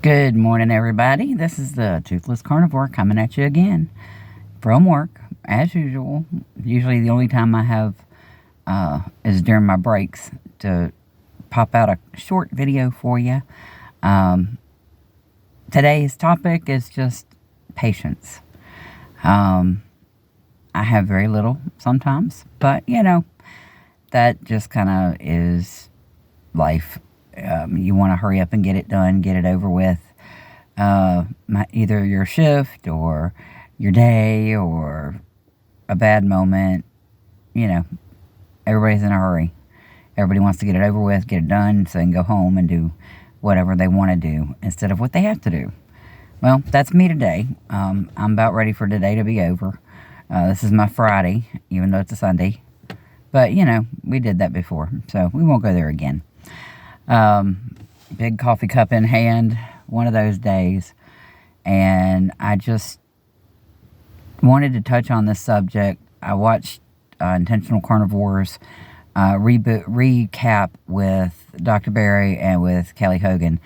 Good morning, everybody. This is the Toothless Carnivore coming at you again from work, as usual. Usually the only time I have is during my breaks to pop out a short video for you. Today's topic is just patience. I have very little sometimes, but that just kind of is life. You want to hurry up and get it done, get it over with. Either your shift or your day or a bad moment. Everybody's in a hurry. Everybody wants to get it over with, get it done, so they can go home and do whatever they want to do instead of what they have to do. Well, that's me today. I'm about ready for today to be over. This is my Friday, even though it's a Sunday. But, we did that before, so we won't go there again. Big coffee cup in hand, one of those days. And I just wanted to touch on this subject. I watched Intentional Carnivores recap with Dr. Barry and with Kelly Hogan.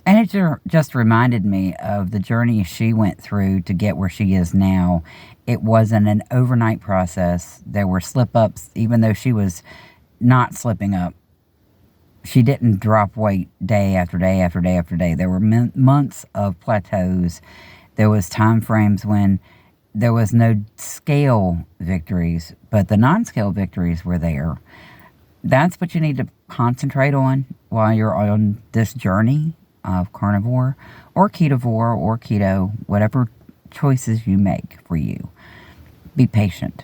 And it just reminded me of the journey she went through to get where she is now. It wasn't an overnight process. There were slip-ups, even though she was not slipping up. She didn't drop weight day after day after day after day. There were months of plateaus. There was time frames when there was no scale victories, but the non-scale victories were there. That's what you need to concentrate on while you're on this journey of carnivore or ketovore or keto, whatever choices you make for you. Be patient.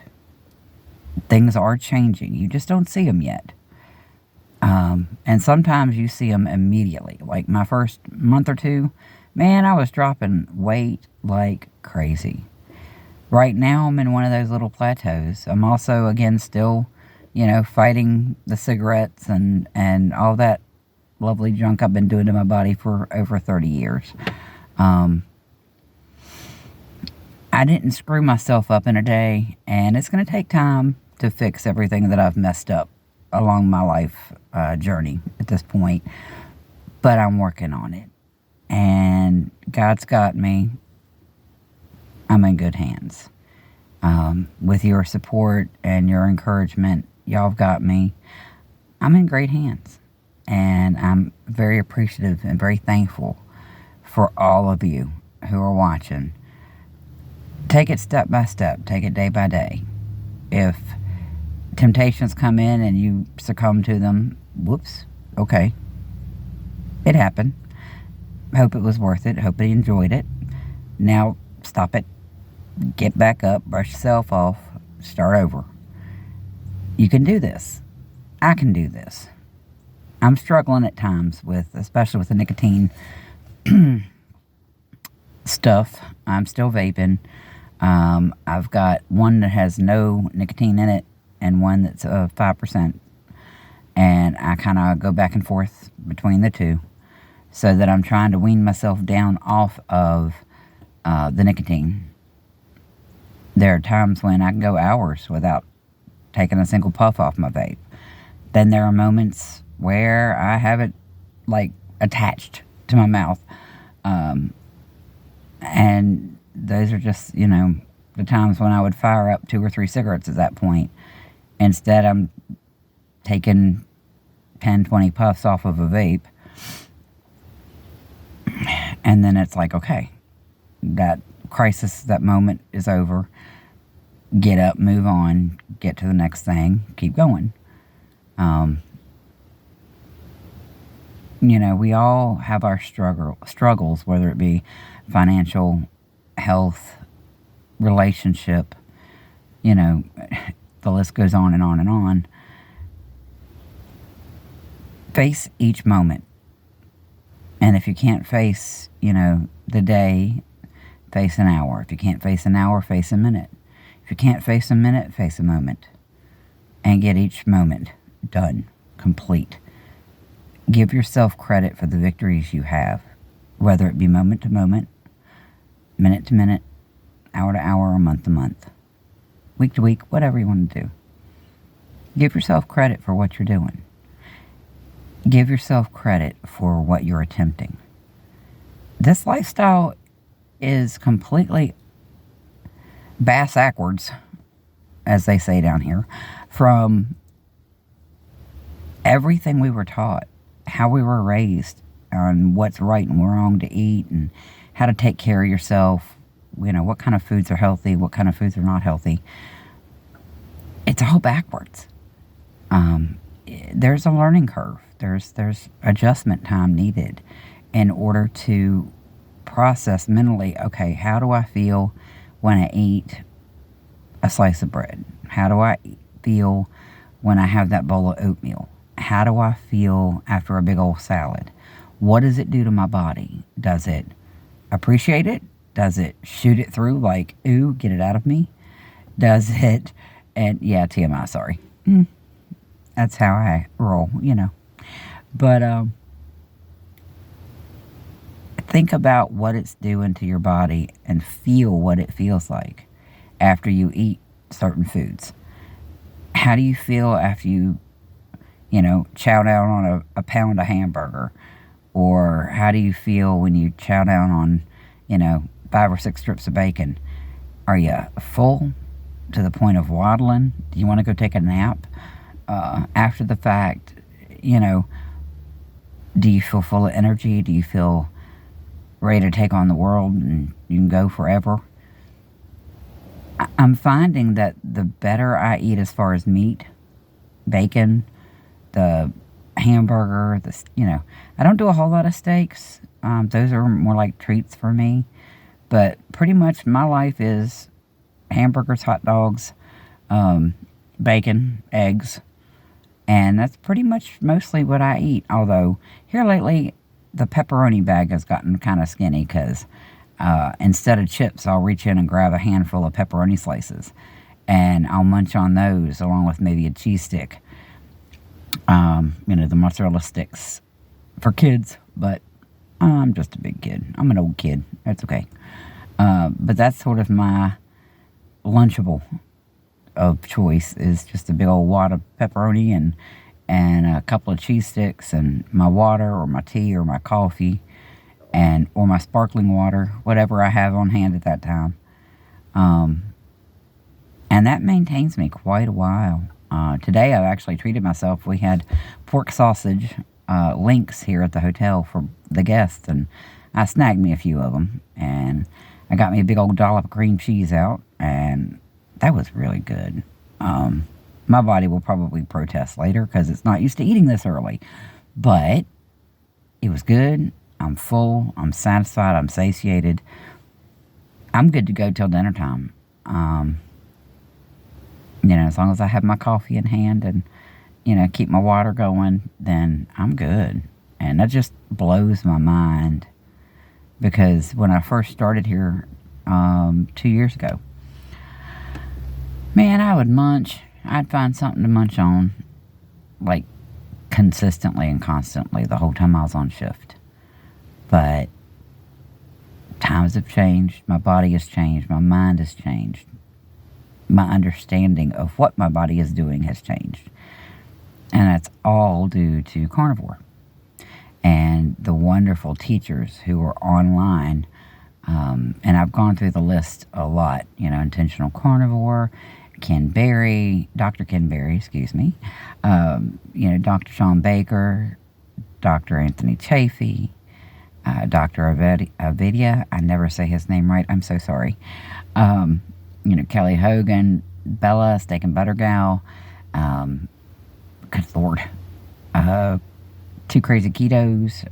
Things are changing. You just don't see them yet. And sometimes you see them immediately. Like my first month or two, man, I was dropping weight like crazy. Right now, I'm in one of those little plateaus. I'm also, again, still, fighting the cigarettes and all that lovely junk I've been doing to my body for over 30 years. I didn't screw myself up in a day, and it's going to take time to fix everything that I've messed up along my life journey at this point, but I'm working on it, and God's got me. I'm in good hands. With your support and your encouragement, y'all have got me. I'm in great hands, and I'm very appreciative and very thankful for all of you who are watching. Take it step by step. Take it day by day. If temptations come in and you succumb to them, whoops, okay. It happened. Hope it was worth it. Hope you enjoyed it. Now, stop it. Get back up. Brush yourself off. Start over. You can do this. I can do this. I'm struggling at times especially with the nicotine stuff. I'm still vaping. I've got one that has no nicotine in it and one that's 5%. And I kind of go back and forth between the two so that I'm trying to wean myself down off of the nicotine. There are times when I can go hours without taking a single puff off my vape. Then there are moments where I have it attached to my mouth. And those are just, the times when I would fire up 2 or 3 cigarettes at that point. Instead, I'm taking 10, 20 puffs off of a vape. And then it's like, okay, that crisis, that moment is over. Get up, move on, get to the next thing, keep going. We all have our struggles, whether it be financial, health, relationship, the list goes on and on and on. Face each moment. And if you can't face, the day, face an hour. If you can't face an hour, face a minute. If you can't face a minute, face a moment. And get each moment done, complete. Give yourself credit for the victories you have, whether it be moment to moment, minute to minute, hour to hour, or month to month, week to week, whatever you want to do. Give yourself credit for what you're doing. Give yourself credit for what you're attempting. this lifestyle is completely bass-ackwards, as they say down here, from everything we were taught, how we were raised, on what's right and wrong to eat, and how to take care of yourself, what kind of foods are healthy, what kind of foods are not healthy. It's all backwards. There's a learning curve. There's adjustment time needed in order to process mentally, okay, how do I feel when I eat a slice of bread? How do I feel when I have that bowl of oatmeal? How do I feel after a big old salad? What does it do to my body? Does it appreciate it? Does it shoot it through like, ooh, get it out of me? Does it, and yeah, TMI, sorry. That's how I roll, But think about what it's doing to your body and feel what it feels like after you eat certain foods. How do you feel after you, chow down on a pound of hamburger? Or how do you feel when you chow down on, 5 or 6 strips of bacon? Are you full to the point of waddling? Do you want to go take a nap? After the fact, do you feel full of energy? Do you feel ready to take on the world and you can go forever? I'm finding that the better I eat as far as meat, bacon, the hamburger, I don't do a whole lot of steaks. Those are more like treats for me. But pretty much my life is hamburgers, hot dogs, bacon, eggs. And that's pretty much mostly what I eat. Although, here lately, the pepperoni bag has gotten kind of skinny because instead of chips, I'll reach in and grab a handful of pepperoni slices. And I'll munch on those along with maybe a cheese stick. The mozzarella sticks for kids. But I'm just a big kid. I'm an old kid. That's okay. But that's sort of my Lunchable of choice is just a big old wad of pepperoni and a couple of cheese sticks and my water or my tea or my coffee or my sparkling water, whatever I have on hand at that time. And that maintains me quite a while. Today I've actually treated myself. We had pork sausage links here at the hotel for the guests, and I snagged me a few of them, and I got me a big old dollop of cream cheese out, and that was really good. My body will probably protest later because it's not used to eating this early. But it was good. I'm full. I'm satisfied. I'm satiated. I'm good to go till dinner time. As long as I have my coffee in hand and, keep my water going, then I'm good. And that just blows my mind. Because when I first started here 2 years ago, man, I would munch. I'd find something to munch on, like, consistently and constantly the whole time I was on shift. But times have changed. My body has changed. My mind has changed. My understanding of what my body is doing has changed. And that's all due to Carnivore. And the wonderful teachers who are online. And I've gone through the list a lot. Intentional Carnivore, Ken Berry, Dr. Ken Berry, excuse me. Dr. Sean Baker, Dr. Anthony Chafee, Dr. Avidia. I never say his name right. I'm so sorry. Kelly Hogan, Bella, Steak and Butter Gal. Good Lord. Two Crazy Ketos.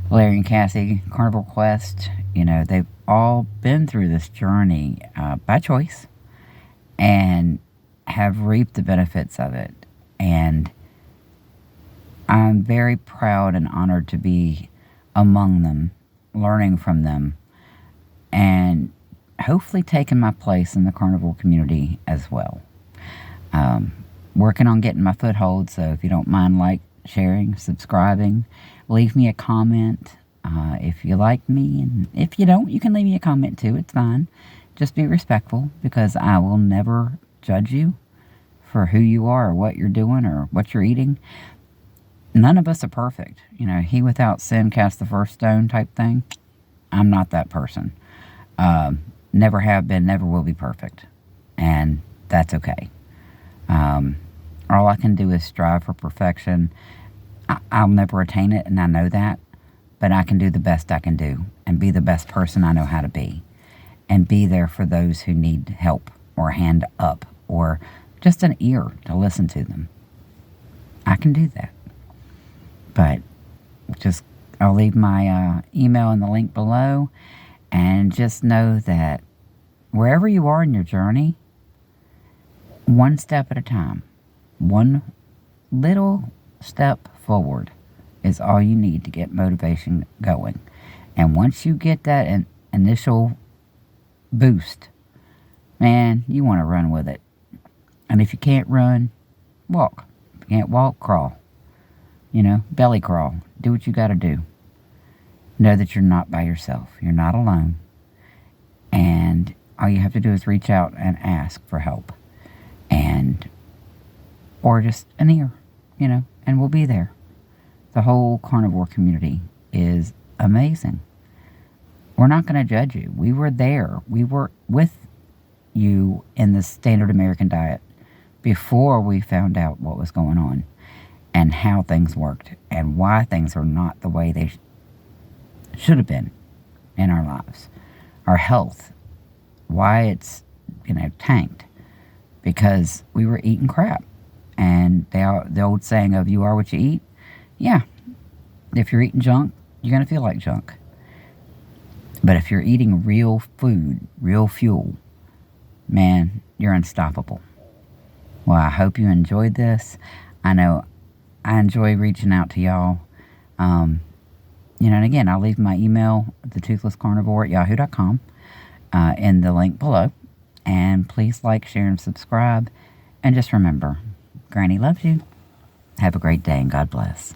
Larry and Cassie, Carnivore Quest. They've all been through this journey by choice and have reaped the benefits of it. And I'm very proud and honored to be among them, learning from them, and hopefully taking my place in the carnivore community as well. Working on getting my foothold, so if you don't mind sharing, subscribing, leave me a comment if you like me, and if you don't, you can leave me a comment too. It's fine. Just be respectful, because I will never judge you for who you are or what you're doing or what you're eating. none of us are perfect. You know, he without sin cast the first stone type thing. I'm not that person. Never have been, never will be perfect. And that's okay. All I can do is strive for perfection. I'll never attain it, and I know that. But I can do the best I can do and be the best person I know how to be. And be there for those who need help or a hand up or just an ear to listen to them. I can do that. But just, I'll leave my email in the link below. And just know that wherever you are in your journey, one step at a time, one little step forward is all you need to get motivation going. And once you get that initial boost, man, you want to run with it. And if you can't run, walk. If you can't walk, crawl. You know, belly crawl. Do what you got to do. Know that you're not by yourself. You're not alone. And all you have to do is reach out and ask for help. Or just an ear, you know, and we'll be there. The whole carnivore community is amazing. We're not going to judge you. We were there. We were with you in the standard American diet before we found out what was going on and how things worked and why things are not the way they should have been in our lives. Our health, why it's, you know, tanked. Because we were eating crap. And the old saying of you are what you eat, yeah. If you're eating junk, you're going to feel like junk. But if you're eating real food, real fuel, man, you're unstoppable. Well, I hope you enjoyed this. I know I enjoy reaching out to y'all. You know, and again, I'll leave my email, thetoothlesscarnivore@yahoo.com, in the link below. And please like, share, and subscribe. And just remember, Granny loves you. Have a great day, and God bless.